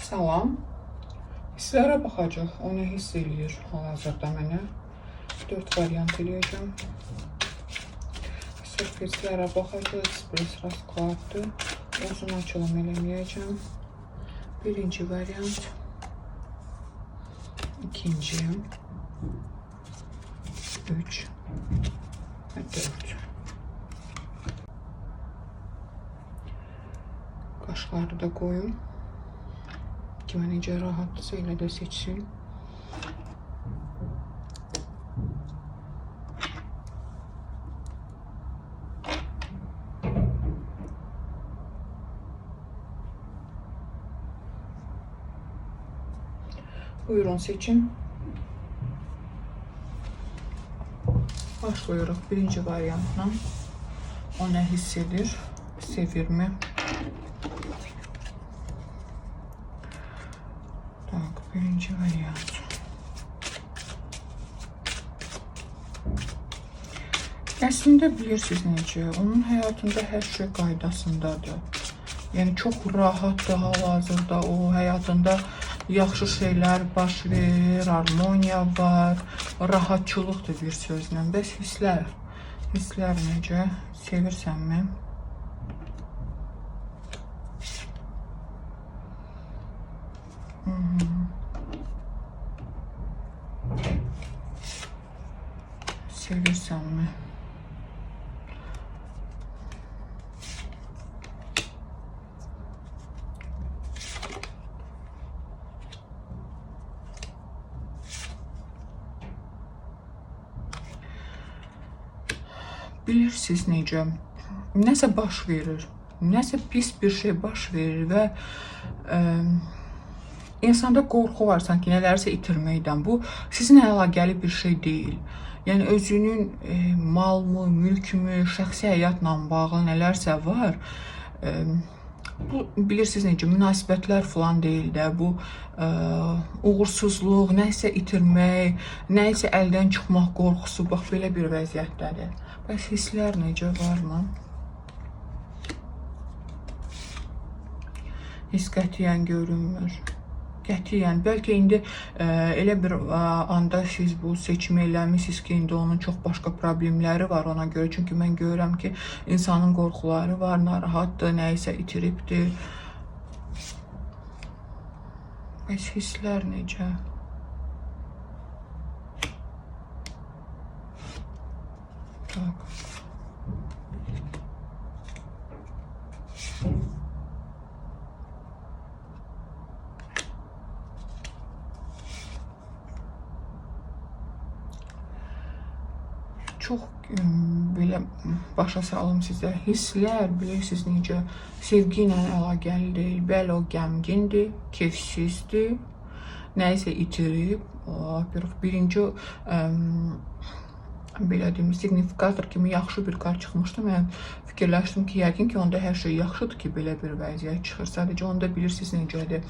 Salam. Hisslərə baxacaq. O nə hiss eləyir hal-hazırda mənə. 4 variant eləyəcəm. Sırf hisslərə baxacaq. Ekspres raskladdır. Uzun açılım eləməyəcəm. Birinci variant. İkinci. 3 və 4. Qaşları da qoyum. Kimə necə rahatdırsa elə də seçsin. Buyurun seçin. Başlayırıq birinci variantla. O nə hiss edir? Sevirmi? Tak, birinci variant. Əslində bilirsiniz necə, onun həyatında hər şey qaydasındadır. Yəni çox rahatdır hal-hazırda, o həyatında yaxşı şeylər baş verir, harmoniya var, rahatçılıqdır bir sözlə. Bəs hisslər necə? Sevirsənmi? Sevirsənmi? Bilirsiniz necə? Nəsə baş verir. Nəsə pis bir şey baş verir və insanda qorxu var sanki nələrsə itirməkdən. Bu sizin əlaqəli bir şey deyil. Yəni özünün malmı, mülkmü, şəxsi həyatla bağlı nələrsə var. Bu bilirsiniz necə, münasibətlər falan deyil də. Bu uğursuzluq, nəsə itirmək, nəsə əldən çıxmaq qorxusu, bax belə bir vəziyyətdədir. Bəs hisslər necə, varmı? Hiss qətiyyən görünmür. Qətiyyən. Bəlkə indi elə bir anda siz bu seçimi eləmişsiniz ki, indi onun çox başqa problemləri var ona görə. Çünki mən görürəm ki, insanın qorxuları var, narahatdır, nəyisə itiribdir. Bəs hisslər necə? Tak. Çox belə başa salım sizə. Hisslər bilirsiniz necə, sevgi ilə əlaqəli deyil. Bəli, o qəmgindir, keyfsizdir, nəyisə itirib. Birinci belə deyim, siqnifikator kimi yaxşı bir kart çıxmışdı. Mən fikirləşdim ki, yəqin ki, onda hər şey yaxşıdır ki, belə bir vəziyyət çıxır. Sadəcə onda bilirsiniz necədir.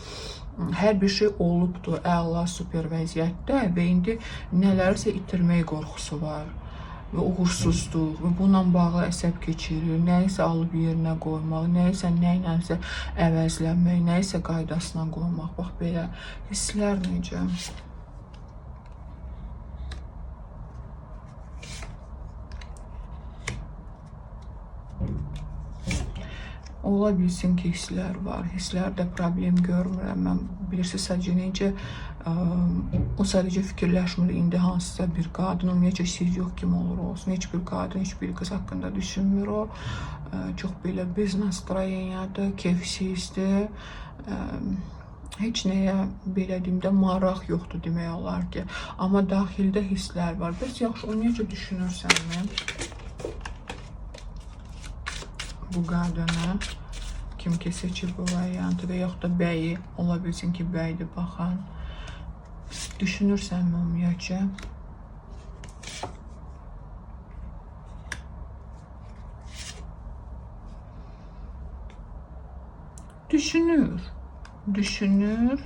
Hər bir şey olubdur, əla, super vəziyyətdə və indi nələrsə itirmək qorxusu var. Və uğursuzluq və bununla bağlı əsəb keçirir, nəyisə alıb yerinə qoymaq, nəyisə nəyləsə əvəzləmək, nəyisə qaydasına qoymaq. Bax belə hisslər necə? Ola bilsin ki, hisslər var. Hisslərdə problem görmürəm. Mən bilirsiniz sadəcə necə, o sadəcə fikirləşmir indi hansısa bir qadın, ümumiyyətcə siz yox kim olur olsun. Heç bir qadın, heç bir qız haqqında düşünmür o. Çox belə bez nastroyeniyadır, keyfsizdir. Heç nəyə belə deyim də maraq yoxdur demək olar ki. Amma daxildə hisslər var. Bəs yaxşı, ümumiyyətcə düşünürsənmi? Bu qadını kim ki seçir bu variantı və yaxud da bəyi, ola bilsin ki, bəydir baxan. Düşünürsənmi ümumiyyətcə? Düşünür.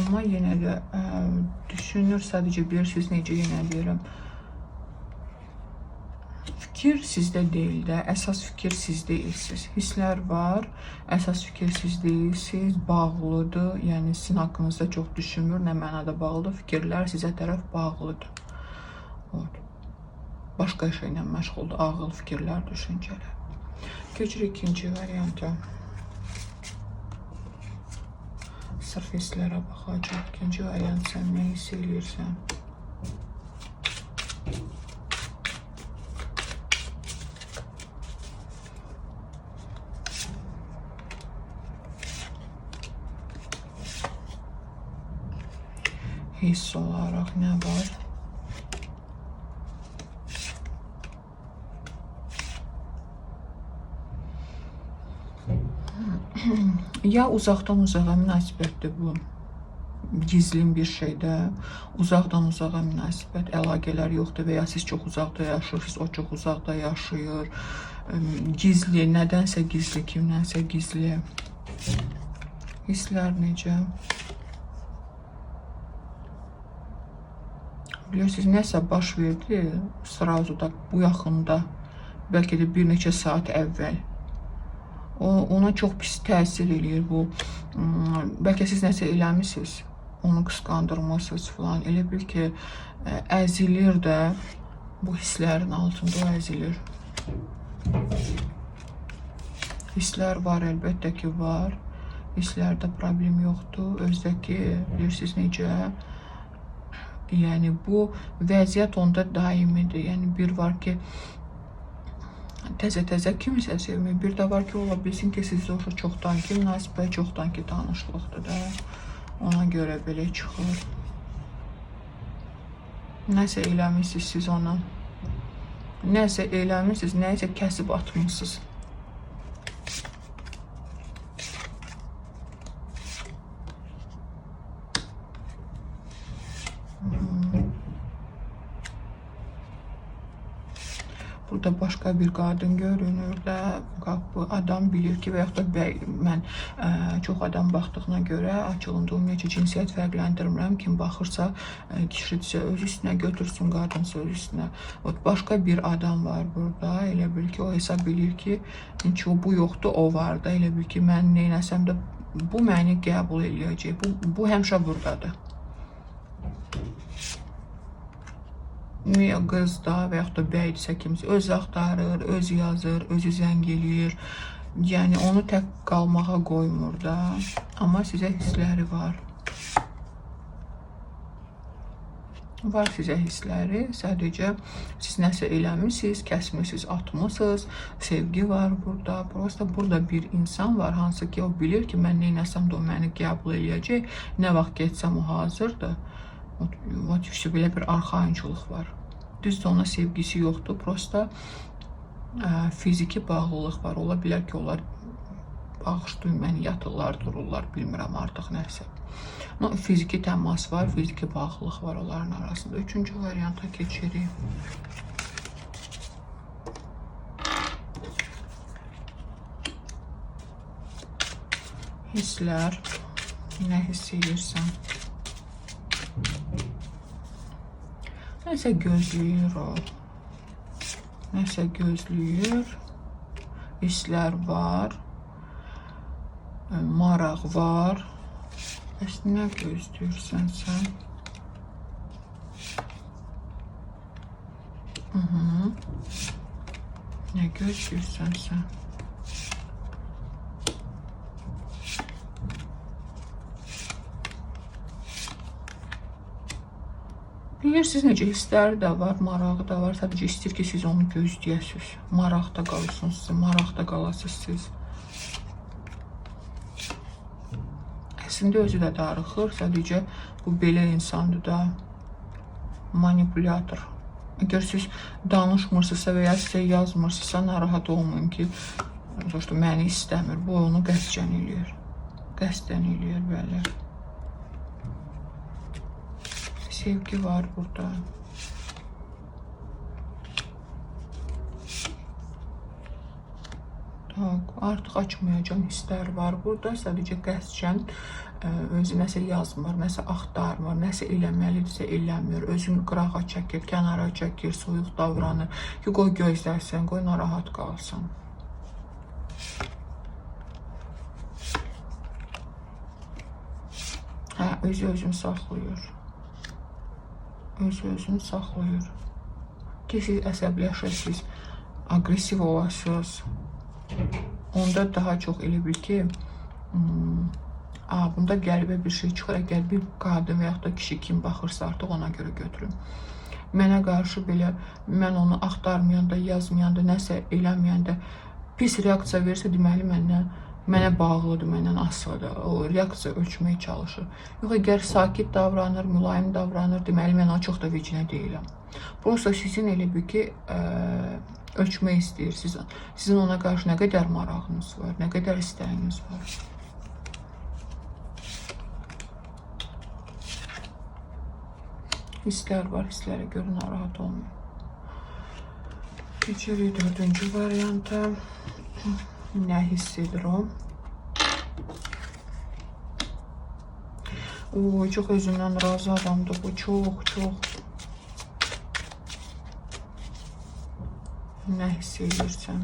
Amma yenə də düşünür, sadəcə bilirsiniz necə yenə deyirəm. fikir sizdə deyil də, əsas fikir siz deyilsiniz. Hisslər var, əsas fikir siz deyilsiniz, bağlıdır. Yəni sizin haqqınızda çox düşünmür, nə mənada bağlıdır, fikirlər sizə tərəf bağlıdır. Başqa şeylə məşğuldur, ağıl, fikirlər, düşüncələr. Keçirik ikinci varianta. Sırf hisslərə baxacaq. İkinci variant, sən nə hiss edirsən? Hiss olaraq nə var? Ya uzaqdan uzağa münasibətdir bu. Gizlin bir şeydə, uzaqdan uzağa münasibət, əlaqələr yoxdur və ya siz çox uzaqda yaşayırsınız, o çox uzaqda yaşayır. Gizli, nədənsə gizli, kimdənsə gizli. Hisslər necə? Bilirsiniz, nəsə baş verdi, sırası da bu yaxında, bəlkə də bir neçə saat əvvəl. Ona çox pis təsir eləyir bu. Bəlkə siz nəsə eləmişsiniz, onu qısqandırmışsınız falan. Elə bil ki, əzilir də, bu hisslərin altında o əzilir. Hisslər var, əlbəttə ki, var. Hisslərdə problem yoxdur. Özdəki, bilirsiniz necə? Yəni, bu vəziyyət onda daimidir. Yəni, bir var ki, təzə-təzə kimisə sevmir. Bir də var ki, ola bilsin ki, sizdə çoxdan ki, münasibət, çoxdan ki, tanışlıqdır da. Ona görə belə çıxır. Nəsə eləmişsiniz siz ona. Nəsə eləmişsiniz, nəyisə kəsib atmışsınız. Burada başqa bir qadın görünür də, bu adam bilir ki, və yaxud da bəy, mən çox adam baxdığına görə açılımda ümumiyyətcə cinsiyyət fərqləndirmirəm. Kim baxırsa, kişidirsə öz üstünə götürsün, qadınsa öz üstünə. Başqa bir adam var burada, elə bil ki, o hesab bilir ki, bu yoxdur, o var da, elə bil ki, mən neynəsəm də bu məni qəbul eləyəcək, bu həmişə buradadır. Qız da və yaxud da bəydirsə kimsə öz axtarır, öz yazır, özü zəng eləyir. Yəni, onu tək qalmağa qoymur da. Amma sizə hissləri var. Var sizə hissləri, sadəcə siz nəsə eləmişsiniz, kəsmişsiniz, atmışsınız, sevgi var burada. Prosta burada bir insan var, hansı ki, o bilir ki, mən neynəsəm də o məni qəbul eləyəcək, nə vaxt geçsəm o hazırdır. Belə bir arxayınçılıq var. Düzdür, ona sevgisi yoxdur, prosta fiziki bağlılıq var. Ola bilər ki, onlar bağışlayın, məni yatırlar, dururlar, bilmirəm artıq nəsə. Fiziki təmas var, fiziki bağlılıq var onların arasında. Üçüncü varianta keçirik. Hisslər, nə hiss edirsən? Nəsə gözləyir o. Nəsə gözləyir. Hisslər var. Maraq var. Bəs nə gözləyirsən sən? Nə gözləyirsən sən? Bilirsiniz necə, hissləri də var, marağı da var. Sadəcə istəyir ki, siz onu gözləyəsiniz. Maraqda qalırsınız siz, maraqda qalasınız siz. Əslində özü də darıxır, sadəcə bu belə insandır da, manipulator. Əgər siz danışmırsınızsa və ya sizə yazmırsınızsa, narahat olmayın ki, məni istəmir. Bu onu qəsdən eləyir. Qəsdən eləyir, bəli. Sevgi var burada. Artıq açmayacağım hisslər var burada. Sadəcə qəsdən özü nəsə yazmır, nəsə axtarmır, nəsə eləməlidirsə eləmir, özünü qırağa çəkir, kənara çəkir, soyuq davranır. Ki, qoy gözləsin, qoy narahat qalsın. Özünü saxlayır. Özünü saxlayır. Ki, siz əsəbləşəsiniz, aqressiv olasınız. Onda daha çox elə bil ki, bunda qəlbə bir şey çıxır. Əgər bir qadın və yaxud da kişi kim baxırsa artıq ona görə götürün. Mənə qarşı belə, mən onu axtarmayanda, yazmayanda, nəsə eləməyəndə pis reaksiya verirsə, deməli mənə bağlıdır, məndən asılıdır. O reaksiya ölçməyə çalışır. Yox, əgər sakit davranır, mülayim davranır, deməli mən ona çox da vecinə deyiləm. Prosta sizin elə bil ki, ölçmək istəyirsiniz. Sizin ona qarşı nə qədər marağınız var, nə qədər istəyiniz var. Hisslər var, hisslərə görə narahat olmayın. Keçirik 4-cü varianta. Nə hiss edir o? Çox özündən razı adamdır bu, çox. Nə hiss edirsən?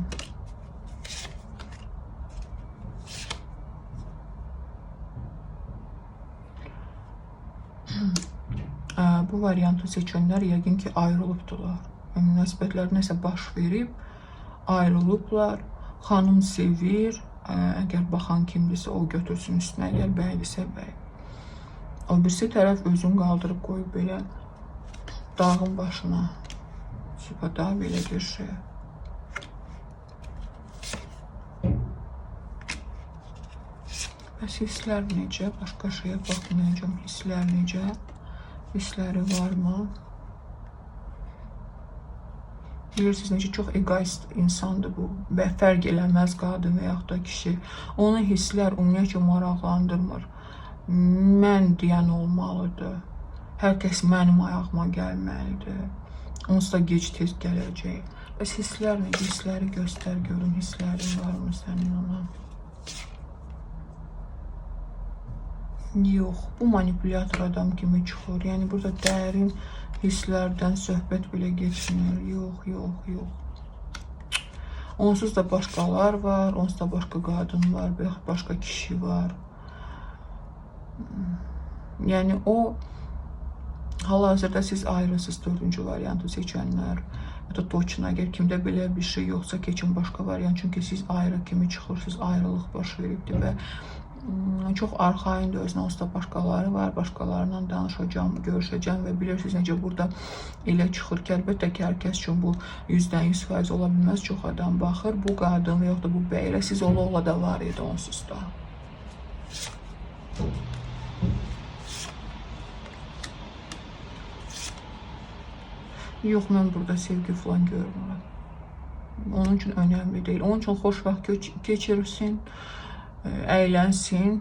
Bu variantı seçənlər yəqin ki, ayrılıbdılar. Münasibətlər nəsə baş verib, ayrılıblar. Xanım sevir, əgər baxan kimdirsə o götürsün üstünə, əgər bəydirsə bəy. O birisi tərəf özünü qaldırıb qoyub belə dağın başına. Sübada belə bir şey. Bəs hisslər necə? Başqa şeyə baxmayacağım. Hisslər necə? Hissləri varmı? Bilirsiniz necə çox egoist insandır bu. Fərq eləməz qadın və yaxud da kişi. Onun hisslər ümumiyyətlə maraqlandırmır. Mən deyən olmalıdır. Hər kəs mənim ayağıma gəlməlidir. Onsuz da gec-tez gələcək. Bəs hisslər necə? Hissləri göstər, görün. Hisslərin varmı sənin ona? Yox, bu manipülator adam kimi çıxır. Yəni, burada dərin hisslərdən söhbət belə geçmir. Yox. Onsuz da başqalar var, onsuz da başqa qadın var, başqa kişi var. Yəni, o hal-hazırda siz ayrısınız 4-cü variantı seçənlər. Ya da toçun, əgər kimdə belə bir şey yoxsa keçin başqa variant. Çünki siz ayrı kimi çıxırsınız, ayrılıq baş veribdir və çox arxayındır özünə, onsuz da başqaları var, başqalarla danışacağım, görüşəcəm və bilirsiniz necə burada elə çıxır ki, əlbəttə ki, hər kəs üçün bu 100% ola bilməz, çox adam baxır, bu qadın və yox da bu bəylə siz ola da var idi onsuz da. Yox, mən burada sevgi falan görmürəm. Onun üçün önəmli deyil. Onun üçün xoş vaxt keçirsin, əylənsin,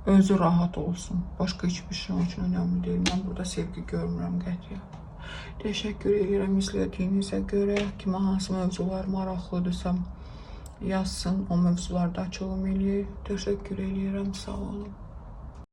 özü rahat olsun. Başqa hiçbir şey onun üçün önəmli deyil. Mən burada sevgi görmürəm qətiyyən. Təşəkkür edirəm izlədiyinizə görə. Kimə hansı mövzular maraqlıdırsa yazsın, o mövzularda açılım eləyir. Təşəkkür edirəm, sağ olun.